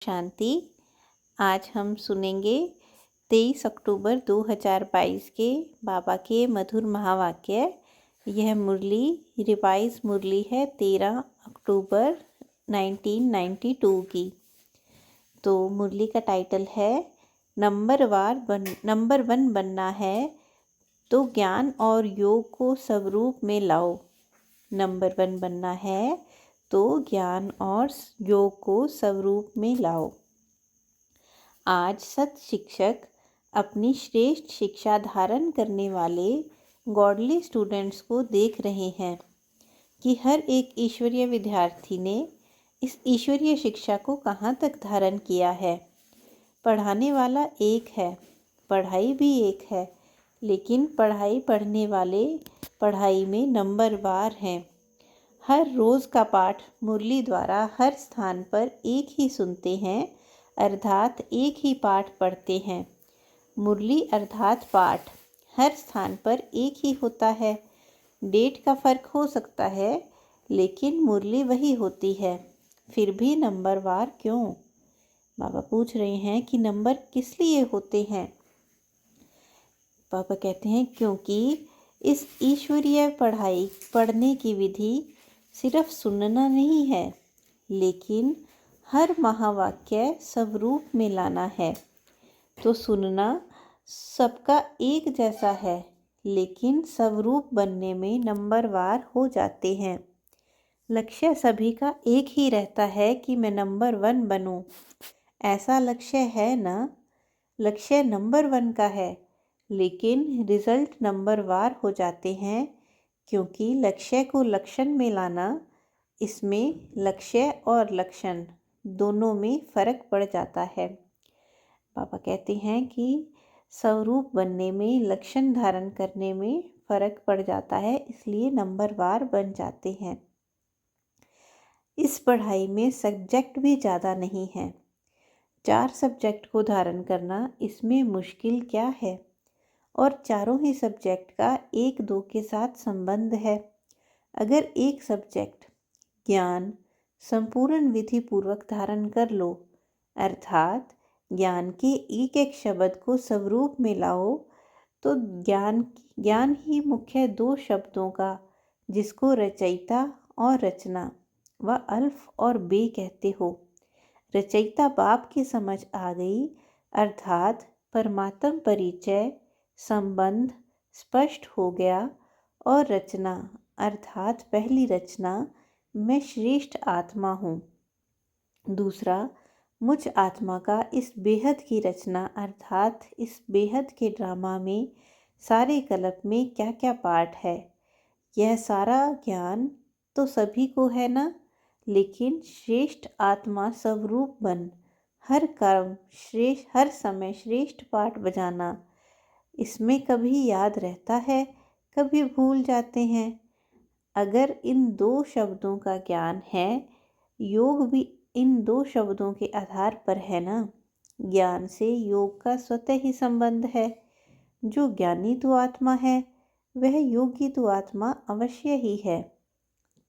शांति। आज हम सुनेंगे 23 अक्टूबर 2022 के बाबा के मधुर महावाक्य। यह मुरली रिवाइज मुरली है 13 अक्टूबर 1992 की। तो मुरली का टाइटल है नंबर 1 बनना है तो ज्ञान और योग को स्वरूप में लाओ। नंबर 1 बनना है तो ज्ञान और योग को स्वरूप में लाओ। आज सत शिक्षक अपनी श्रेष्ठ शिक्षा धारण करने वाले गॉडली स्टूडेंट्स को देख रहे हैं कि हर एक ईश्वरीय विद्यार्थी ने इस ईश्वरीय शिक्षा को कहाँ तक धारण किया है। पढ़ाने वाला एक है, पढ़ाई भी एक है, लेकिन पढ़ाई पढ़ने वाले पढ़ाई में नंबरवार हैं। हर रोज़ का पाठ मुरली द्वारा हर स्थान पर एक ही सुनते हैं, अर्थात एक ही पाठ पढ़ते हैं। मुरली अर्थात पाठ हर स्थान पर एक ही होता है। डेट का फ़र्क हो सकता है, लेकिन मुरली वही होती है। फिर भी नंबरवार क्यों? बाबा पूछ रहे हैं कि नंबर किस लिए होते हैं। पापा कहते हैं क्योंकि इस ईश्वरीय पढ़ाई पढ़ने की विधि सिर्फ सुनना नहीं है, लेकिन हर महावाक्य स्वरूप में लाना है। तो सुनना सबका एक जैसा है, लेकिन स्वरूप बनने में नंबरवार हो जाते हैं। लक्ष्य सभी का एक ही रहता है कि मैं नंबर 1 बनूं। ऐसा लक्ष्य है ना? लक्ष्य नंबर 1 का है, लेकिन रिजल्ट नंबरवार हो जाते हैं, क्योंकि लक्ष्य को लक्षण में लाना, इसमें लक्ष्य और लक्षण दोनों में फ़र्क पड़ जाता है। पापा कहते हैं कि स्वरूप बनने में, लक्षण धारण करने में फ़र्क पड़ जाता है, इसलिए नंबरवार बन जाते हैं। इस पढ़ाई में सब्जेक्ट भी ज़्यादा नहीं है। 4 सब्जेक्ट को धारण करना इसमें मुश्किल क्या है? और चारों ही सब्जेक्ट का 1-2 के साथ संबंध है। अगर एक सब्जेक्ट ज्ञान संपूर्ण विधि पूर्वक धारण कर लो, अर्थात ज्ञान के एक एक शब्द को स्वरूप में लाओ, तो ज्ञान ही मुख्य 2 शब्दों का, जिसको रचयिता और रचना व अल्फ और बे कहते हो। रचयिता बाप की समझ आ गई, अर्थात परमात्म परिचय संबंध स्पष्ट हो गया, और रचना अर्थात पहली रचना मैं श्रेष्ठ आत्मा हूँ। दूसरा, मुझ आत्मा का इस बेहद की रचना, अर्थात इस बेहद के ड्रामा में सारे कल्प में क्या क्या पार्ट है। यह सारा ज्ञान तो सभी को है ना, लेकिन श्रेष्ठ आत्मा स्वरूप बन हर कर्म श्रेष्ठ, हर समय श्रेष्ठ पाठ बजाना, इसमें कभी याद रहता है, कभी भूल जाते हैं। अगर इन 2 शब्दों का ज्ञान है, योग भी इन 2 शब्दों के आधार पर है ना। ज्ञान से योग का स्वतः ही संबंध है। जो ज्ञानी तो आत्मा है, वह योगी तो आत्मा अवश्य ही है।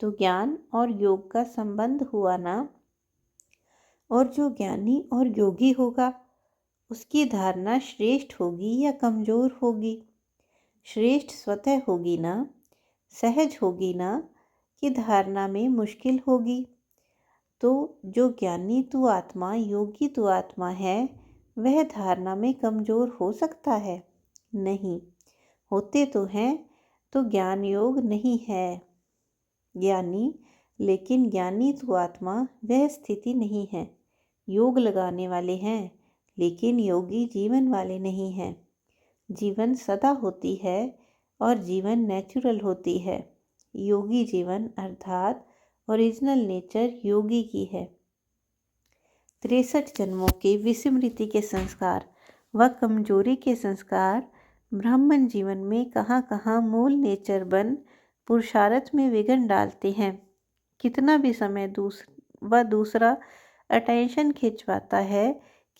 तो ज्ञान और योग का संबंध हुआ ना। और जो ज्ञानी और योगी होगा, उसकी धारणा श्रेष्ठ होगी या कमज़ोर होगी? श्रेष्ठ स्वतः होगी ना, सहज होगी ना, कि धारणा में मुश्किल होगी? तो जो ज्ञानी तू आत्मा, योगी तू आत्मा है, वह धारणा में कमज़ोर हो सकता है? नहीं। होते तो हैं, तो ज्ञान योग नहीं है ज्ञानी, लेकिन ज्ञानी तू आत्मा वह स्थिति नहीं है। योग लगाने वाले हैं, लेकिन योगी जीवन वाले नहीं हैं। जीवन सदा होती है और जीवन नेचुरल होती है। योगी जीवन अर्थात ओरिजिनल नेचर योगी की है। 63 जन्मों के विस्मृति के संस्कार व कमजोरी के संस्कार ब्राह्मण जीवन में कहाँ कहाँ मूल नेचर बन पुरुषार्थ में विघ्न डालते हैं। कितना भी समय दूसरा अटेंशन खिंचवाता है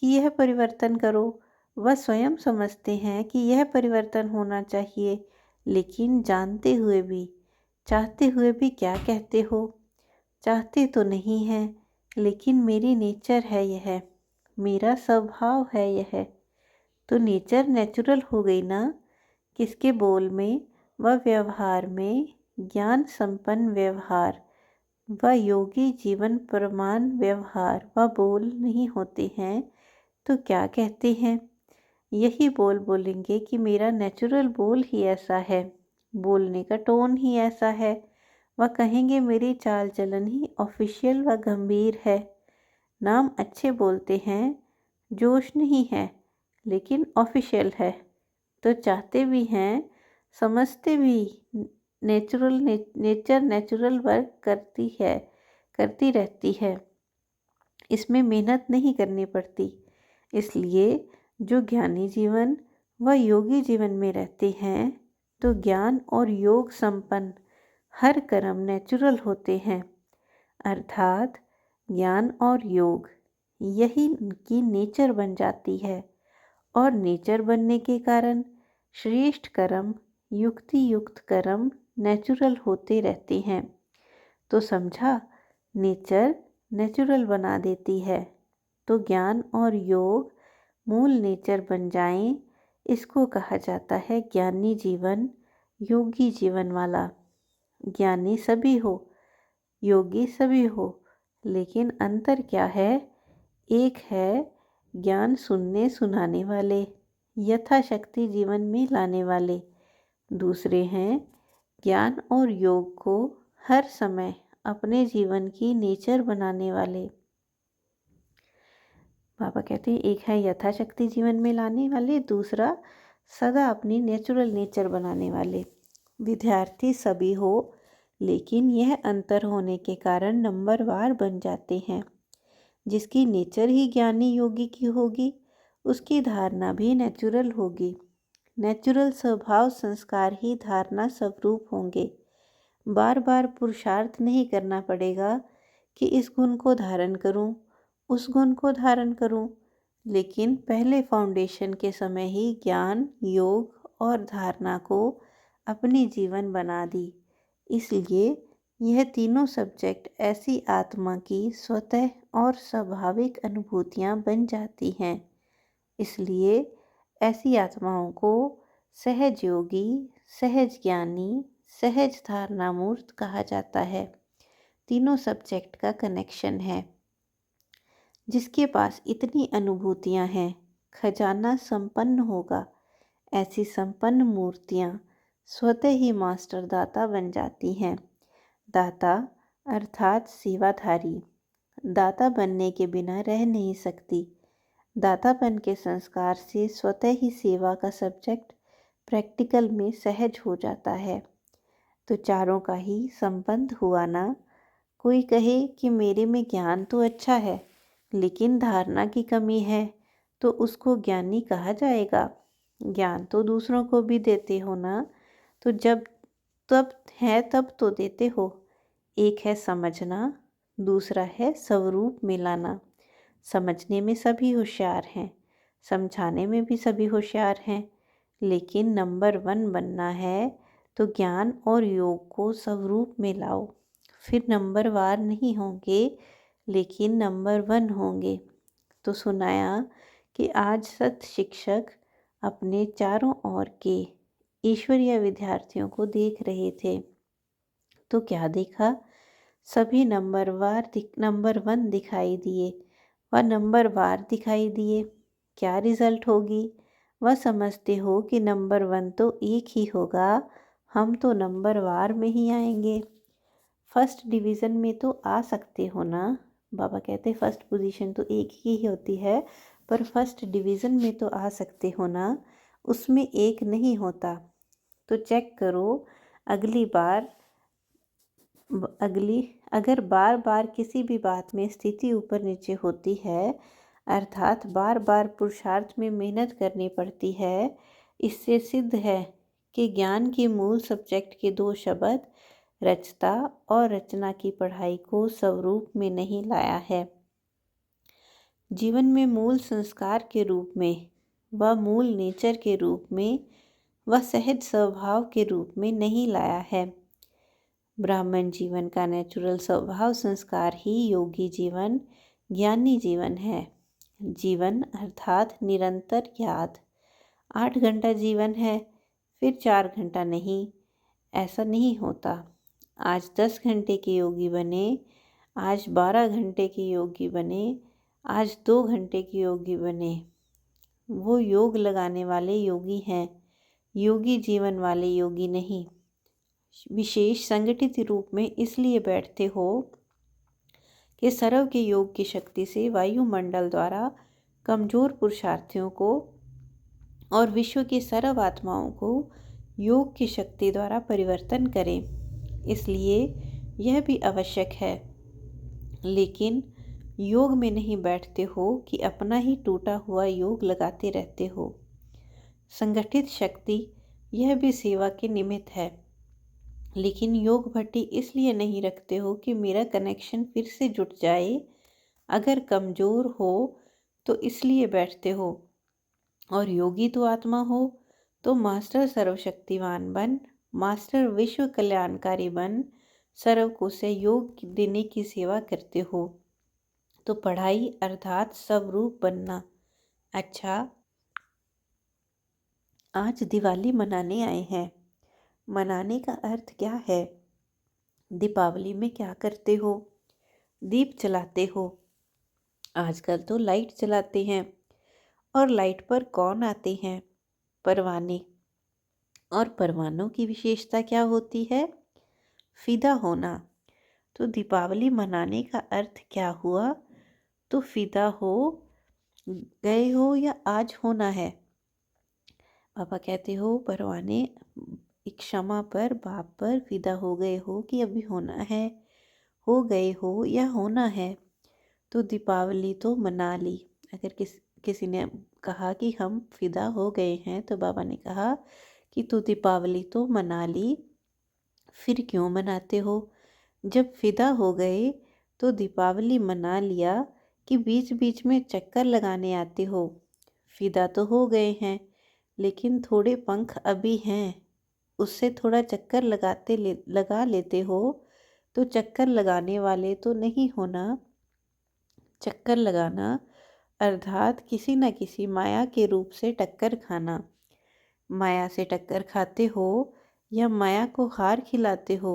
कि यह परिवर्तन करो, वह स्वयं समझते हैं कि यह परिवर्तन होना चाहिए, लेकिन जानते हुए भी, चाहते हुए भी क्या कहते हो? चाहते तो नहीं हैं, लेकिन मेरी नेचर है यह, मेरा स्वभाव है यह। तो नेचर नेचुरल हो गई ना, किसके बोल में व व्यवहार में ज्ञान संपन्न व्यवहार व योगी जीवन प्रमाण व्यवहार व बोल नहीं होते हैं तो क्या कहते हैं? यही बोल बोलेंगे कि मेरा नेचुरल बोल ही ऐसा है, बोलने का टोन ही ऐसा है। वह कहेंगे मेरी चाल चलन ही ऑफिशियल व गंभीर है। नाम अच्छे बोलते हैं, जोश नहीं है, लेकिन ऑफिशियल है। तो चाहते भी हैं, समझते भी नेचर नेचुरल वर्क करती रहती है। इसमें मेहनत नहीं करनी पड़ती। इसलिए जो ज्ञानी जीवन व योगी जीवन में रहते हैं तो ज्ञान और योग संपन्न हर कर्म नेचुरल होते हैं। अर्थात ज्ञान और योग यही इनकी नेचर बन जाती है और नेचर बनने के कारण श्रेष्ठ कर्म युक्ति युक्त कर्म नेचुरल होते रहते हैं। तो समझा, नेचर नेचुरल बना देती है। तो ज्ञान और योग मूल नेचर बन जाएं, इसको कहा जाता है ज्ञानी जीवन, योगी जीवन वाला। ज्ञानी सभी हो, योगी सभी हो, लेकिन अंतर क्या है? एक है ज्ञान सुनने सुनाने वाले, यथाशक्ति जीवन में लाने वाले। दूसरे हैं ज्ञान और योग को हर समय अपने जीवन की नेचर बनाने वाले। बाबा कहते हैं एक है यथाशक्ति जीवन में लाने वाले, दूसरा सदा अपनी नेचुरल नेचर बनाने वाले। विद्यार्थी सभी हो, लेकिन यह अंतर होने के कारण नंबरवार बन जाते हैं। जिसकी नेचर ही ज्ञानी योगी की होगी, उसकी धारणा भी नेचुरल होगी। नेचुरल स्वभाव संस्कार ही धारणा स्वरूप होंगे। बार बार पुरुषार्थ नहीं करना पड़ेगा कि इस गुण को धारण करूं, उस गुण को धारण करूं, लेकिन पहले फाउंडेशन के समय ही ज्ञान योग और धारणा को अपनी जीवन बना दी। इसलिए यह तीनों सब्जेक्ट ऐसी आत्मा की स्वतः और स्वाभाविक अनुभूतियाँ बन जाती हैं। इसलिए ऐसी आत्माओं को सहज योगी, सहज ज्ञानी, सहज धारणा मूर्त कहा जाता है। तीनों सब्जेक्ट का कनेक्शन है। जिसके पास इतनी अनुभूतियाँ हैं, खजाना संपन्न होगा। ऐसी संपन्न मूर्तियाँ स्वतः ही मास्टर दाता बन जाती हैं। दाता अर्थात सेवाधारी। दाता बनने के बिना रह नहीं सकती। दातापन के संस्कार से स्वतः ही सेवा का सब्जेक्ट प्रैक्टिकल में सहज हो जाता है। तो चारों का ही संबंध हुआ ना। कोई कहे कि मेरे में ज्ञान तो अच्छा है, लेकिन धारणा की कमी है, तो उसको ज्ञानी कहा जाएगा? ज्ञान तो दूसरों को भी देते हो ना, तो जब तब है तब तो देते हो। एक है समझना, दूसरा है स्वरूप में लाना। समझने में सभी होशियार हैं, समझाने में भी सभी होशियार हैं, लेकिन नंबर 1 बनना है तो ज्ञान और योग को स्वरूप में लाओ। फिर नंबरवार नहीं होंगे, लेकिन नंबर 1 होंगे। तो सुनाया कि आज सत शिक्षक अपने चारों ओर के ईश्वरीय विद्यार्थियों को देख रहे थे। तो क्या देखा? सभी नंबर 1 दिखाई दिए व नंबरवार दिखाई दिए। क्या रिजल्ट होगी? वह समझते हो कि नंबर 1 तो एक ही होगा, हम तो नंबरवार में ही आएंगे। फर्स्ट डिवीज़न में तो आ सकते हो ना। बाबा कहते फर्स्ट पोजीशन तो एक ही होती है, पर फर्स्ट डिवीज़न में तो आ सकते हो ना, उसमें एक नहीं होता। तो चेक करो अगर बार बार किसी भी बात में स्थिति ऊपर नीचे होती है, अर्थात बार बार पुरुषार्थ में मेहनत करनी पड़ती है, इससे सिद्ध है कि ज्ञान के मूल सब्जेक्ट के 2 शब्द रचता और रचना की पढ़ाई को स्वरूप में नहीं लाया है। जीवन में मूल संस्कार के रूप में व मूल नेचर के रूप में व सहज स्वभाव के रूप में नहीं लाया है। ब्राह्मण जीवन का नेचुरल स्वभाव संस्कार ही योगी जीवन, ज्ञानी जीवन है। जीवन अर्थात निरंतर याद। 8 घंटा जीवन है, फिर 4 घंटा नहीं, ऐसा नहीं होता। आज 10 घंटे के योगी बने, आज 12 घंटे के योगी बने, आज 2 घंटे के योगी बने, वो योग लगाने वाले योगी हैं, योगी जीवन वाले योगी नहीं। विशेष संगठित रूप में इसलिए बैठते हो कि सरव के योग की शक्ति से वायुमंडल द्वारा कमजोर पुरुषार्थियों को और विश्व की सर्व आत्माओं को योग की शक्ति द्वारा परिवर्तन करें। इसलिए यह भी आवश्यक है। लेकिन योग में नहीं बैठते हो कि अपना ही टूटा हुआ योग लगाते रहते हो। संगठित शक्ति यह भी सेवा के निमित्त है। लेकिन योग भट्टी इसलिए नहीं रखते हो कि मेरा कनेक्शन फिर से जुट जाए। अगर कमज़ोर हो तो इसलिए बैठते हो। और योगी तो आत्मा हो तो मास्टर सर्वशक्तिवान बन, मास्टर विश्व कल्याणकारी बन, सर्व को सहयोग देने की सेवा करते हो। तो पढ़ाई अर्थात स्वरूप बनना। अच्छा, आज दिवाली मनाने आए हैं। मनाने का अर्थ क्या है? दीपावली में क्या करते हो? दीप जलाते हो। आजकल तो लाइट जलाते हैं। और लाइट पर कौन आते हैं? परवाने। और परवानों की विशेषता क्या होती है? फिदा होना। तो दीपावली मनाने का अर्थ क्या हुआ? तो फिदा हो गए हो या आज होना है। पापा कहते हो परवाने एक क्षमा पर, बाप पर फिदा हो गए हो कि अभी होना है, हो गए हो या होना है। तो दीपावली तो मना ली। अगर किसी ने कहा कि हम फिदा हो गए हैं तो बाबा ने कहा कि तू दीपावली तो मना ली, फिर क्यों मनाते हो? जब फिदा हो गए तो दीपावली मना लिया कि बीच बीच में चक्कर लगाने आते हो। फिदा तो हो गए हैं लेकिन थोड़े पंख अभी हैं, उससे थोड़ा चक्कर लगा लेते हो तो चक्कर लगाने वाले तो नहीं होना। चक्कर लगाना अर्थात किसी न किसी माया के रूप से टक्कर खाना। माया से टक्कर खाते हो या माया को हार खिलाते हो।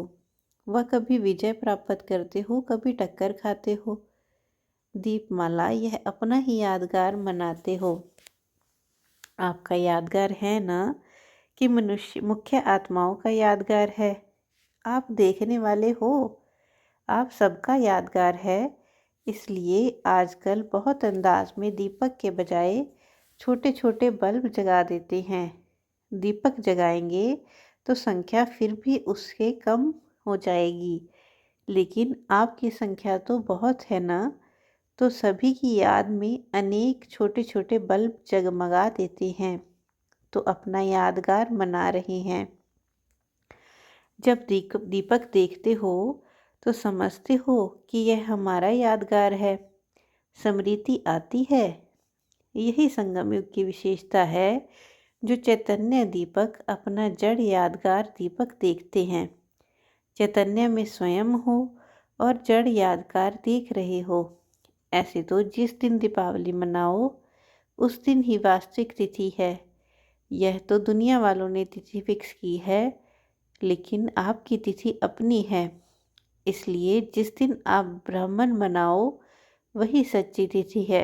वह कभी विजय प्राप्त करते हो, कभी टक्कर खाते हो। दीपमाला यह अपना ही यादगार मनाते हो। आपका यादगार है ना कि मनुष्य मुख्य आत्माओं का यादगार है? आप देखने वाले हो, आप सबका यादगार है। इसलिए आजकल बहुत अंदाज में दीपक के बजाय छोटे छोटे बल्ब जगा देते हैं। दीपक जगाएंगे तो संख्या फिर भी उससे कम हो जाएगी, लेकिन आपकी संख्या तो बहुत है ना, तो सभी की याद में अनेक छोटे छोटे बल्ब जगमगा देते हैं, तो अपना यादगार मना रहे हैं। जब दीपक देखते हो तो समझते हो कि यह हमारा यादगार है, स्मृति आती है। यही संगम युग की विशेषता है, जो चैतन्य दीपक अपना जड़ यादगार दीपक देखते हैं। चैतन्य में स्वयं हो और जड़ यादगार देख रहे हो। ऐसे तो जिस दिन दीपावली मनाओ उस दिन ही वास्तविक तिथि है। यह तो दुनिया वालों ने तिथि फिक्स की है, लेकिन आपकी तिथि अपनी है। इसलिए जिस दिन आप ब्राह्मण मनाओ वही सच्ची तिथि है।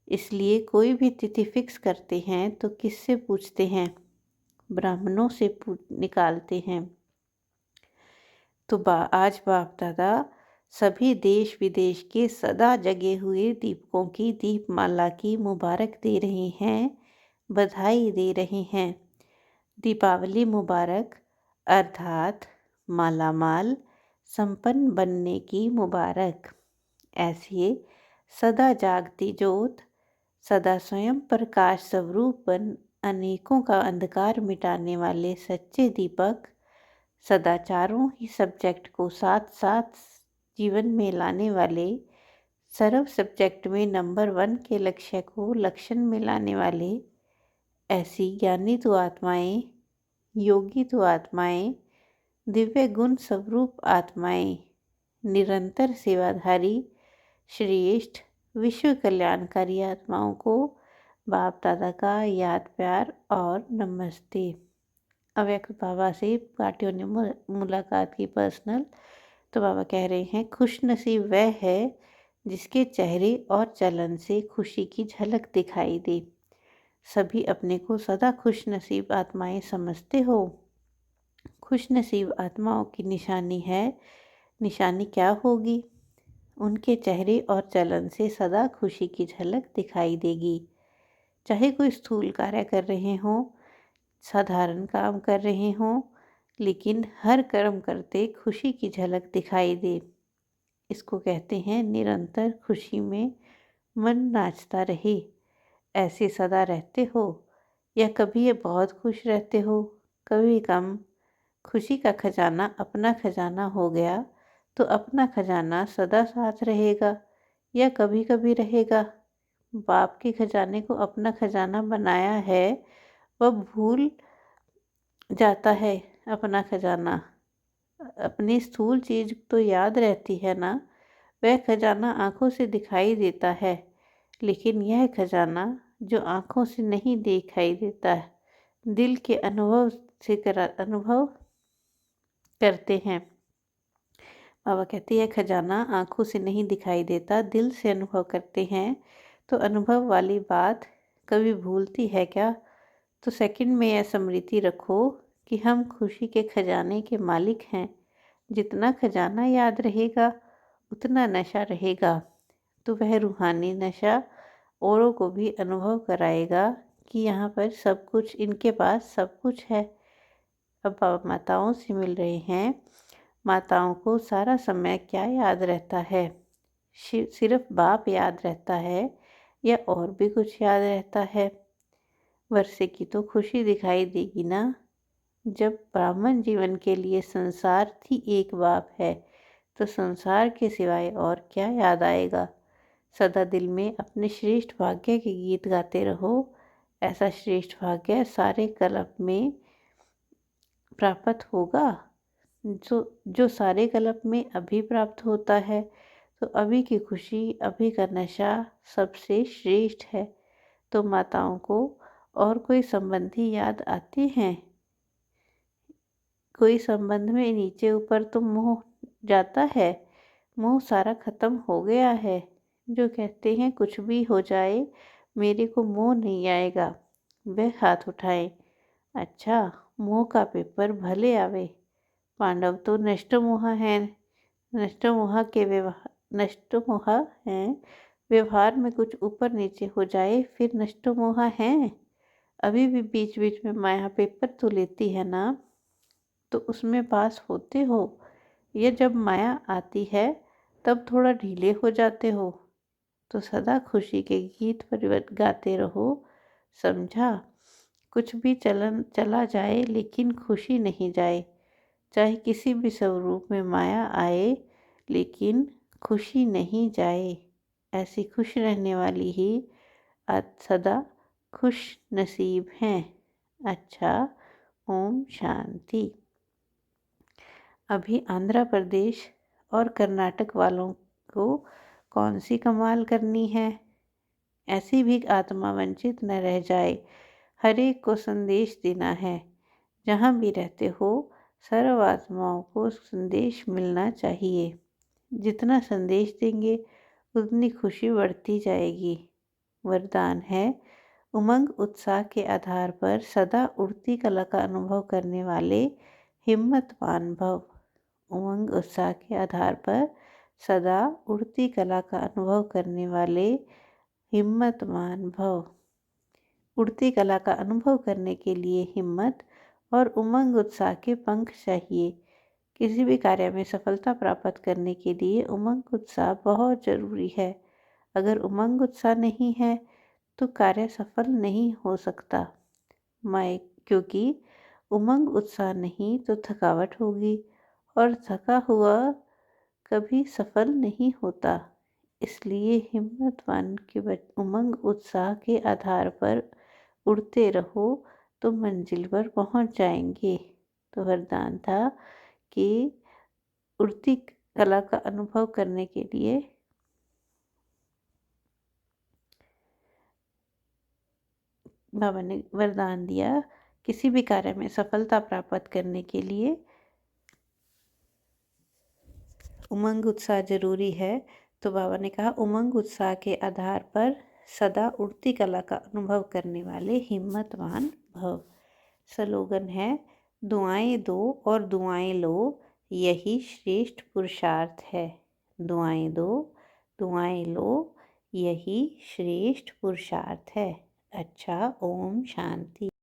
इसलिए कोई भी तिथि फिक्स करते हैं तो किससे पूछते हैं? ब्राह्मणों से निकालते हैं। तो आज बाप दादा सभी देश विदेश के सदा जगे हुए दीपकों की दीपमाला की मुबारक दे रहे हैं, बधाई दे रहे हैं। दीपावली मुबारक अर्थात मालामाल संपन्न बनने की मुबारक। ऐसे सदा जागती ज्योत, सदा स्वयं प्रकाश स्वरूप बन अनेकों का अंधकार मिटाने वाले सच्चे दीपक, सदा चारों ही सब्जेक्ट को साथ साथ जीवन में लाने वाले, सर्व सब्जेक्ट में नंबर 1 के लक्ष्य को लक्षण में लाने वाले, ऐसी ज्ञानी तो आत्माएं, योगी तो आत्माएं दिव्य गुण स्वरूप आत्माएं, निरंतर सेवाधारी श्रेष्ठ विश्व कल्याणकारी आत्माओं को बाप दादा का याद प्यार और नमस्ते। अव्यक्त बाबा से पार्टियों ने मुलाकात की पर्सनल। तो बाबा कह रहे हैं, खुश नसीब वह है जिसके चेहरे और चलन से खुशी की झलक दिखाई दे। सभी अपने को सदा खुश नसीब आत्माएं समझते हो। खुश नसीब आत्माओं की निशानी क्या होगी? उनके चेहरे और चलन से सदा खुशी की झलक दिखाई देगी। चाहे कोई स्थूल कार्य कर रहे हों, साधारण काम कर रहे हों, लेकिन हर कर्म करते खुशी की झलक दिखाई दे। इसको कहते हैं निरंतर खुशी में मन नाचता रहे। ऐसे सदा रहते हो या कभी ये बहुत खुश रहते हो, कभी कम? खुशी का खजाना अपना खजाना हो गया तो अपना खजाना सदा साथ रहेगा या कभी कभी रहेगा? बाप के खजाने को अपना खजाना बनाया है, वह भूल जाता है अपना खजाना। अपनी स्थूल चीज तो याद रहती है ना, वह खजाना आंखों से दिखाई देता है, लेकिन यह खजाना जो आंखों से नहीं दिखाई देता है, दिल के अनुभव करते हैं। बाबा कहते हैं खजाना आंखों से नहीं दिखाई देता, दिल से अनुभव करते हैं। तो अनुभव वाली बात कभी भूलती है क्या? तो सेकंड में यह स्मृति रखो कि हम खुशी के खजाने के मालिक हैं। जितना खजाना याद रहेगा उतना नशा रहेगा। तो वह रूहानी नशा औरों को भी अनुभव कराएगा कि यहाँ पर सब कुछ, इनके पास सब कुछ है। अब बाबा माताओं से मिल रहे हैं। माताओं को सारा समय क्या याद रहता है? सिर्फ बाप याद रहता है या और भी कुछ याद रहता है? वर्षे की तो खुशी दिखाई देगी ना। जब ब्राह्मण जीवन के लिए संसार ही एक बाप है तो संसार के सिवाय और क्या याद आएगा? सदा दिल में अपने श्रेष्ठ भाग्य के गीत गाते रहो। ऐसा श्रेष्ठ भाग्य सारे कल्प में प्राप्त होगा। जो सारे कल्प में अभी प्राप्त होता है। तो अभी की खुशी, अभी का नशा सबसे श्रेष्ठ है। तो माताओं को और कोई संबंधी याद आते हैं? कोई संबंध में नीचे ऊपर तो मोह जाता है। मोह सारा खत्म हो गया है। जो कहते हैं कुछ भी हो जाए मेरे को मोह नहीं आएगा, वह हाथ उठाएं। अच्छा, मोह का पेपर भले आवे। पांडव तो नष्टमोहा हैं। नष्टमोहा हैं। व्यवहार में कुछ ऊपर नीचे हो जाए फिर नष्टमोहा हैं। अभी भी बीच बीच में माया पेपर तो लेती है ना, तो उसमें पास होते हो। ये जब माया आती है तब थोड़ा ढीले हो जाते हो। तो सदा खुशी के गीत गाते रहो। समझा? कुछ भी चला जाए लेकिन खुशी नहीं जाए। चाहे किसी भी स्वरूप में माया आए लेकिन खुशी नहीं जाए। ऐसी खुश रहने वाली ही सदा खुश नसीब हैं। अच्छा, ओम शांति। अभी आंध्र प्रदेश और कर्नाटक वालों को कौन सी कमाल करनी है? ऐसी भी आत्मा वंचित न रह जाए। हर एक को संदेश देना है। जहाँ भी रहते हो सर्व आत्माओं को संदेश मिलना चाहिए। जितना संदेश देंगे उतनी खुशी बढ़ती जाएगी। वरदान है, उमंग उत्साह के आधार पर सदा उड़ती कला का अनुभव करने वाले हिम्मतवान भव। उमंग उत्साह के आधार पर सदा उड़ती कला का अनुभव करने वाले हिम्मतवान भव। उड़ती कला का अनुभव करने के लिए हिम्मत और उमंग उत्साह के पंख चाहिए। किसी भी कार्य में सफलता प्राप्त करने के लिए उमंग उत्साह बहुत ज़रूरी है। अगर उमंग उत्साह नहीं है तो कार्य सफल नहीं हो सकता। क्योंकि उमंग उत्साह नहीं तो थकावट होगी और थका हुआ कभी सफल नहीं होता। इसलिए हिम्मतवान के उमंग उत्साह के आधार पर उड़ते रहो तो मंजिल पर पहुंच जाएंगे। तो वरदान था की उड़ती कला का अनुभव करने के लिए बाबा ने वरदान दिया। किसी भी कार्य में सफलता प्राप्त करने के लिए उमंग उत्साह जरूरी है। तो बाबा ने कहा उमंग उत्साह के आधार पर सदा उड़ती कला का अनुभव करने वाले हिम्मतवान भव। स्लोगन है दुआएं दो और दुआएं लो, यही श्रेष्ठ पुरुषार्थ है। दुआएं दो, दुआएं लो, यही श्रेष्ठ पुरुषार्थ है। अच्छा, ओम शांति।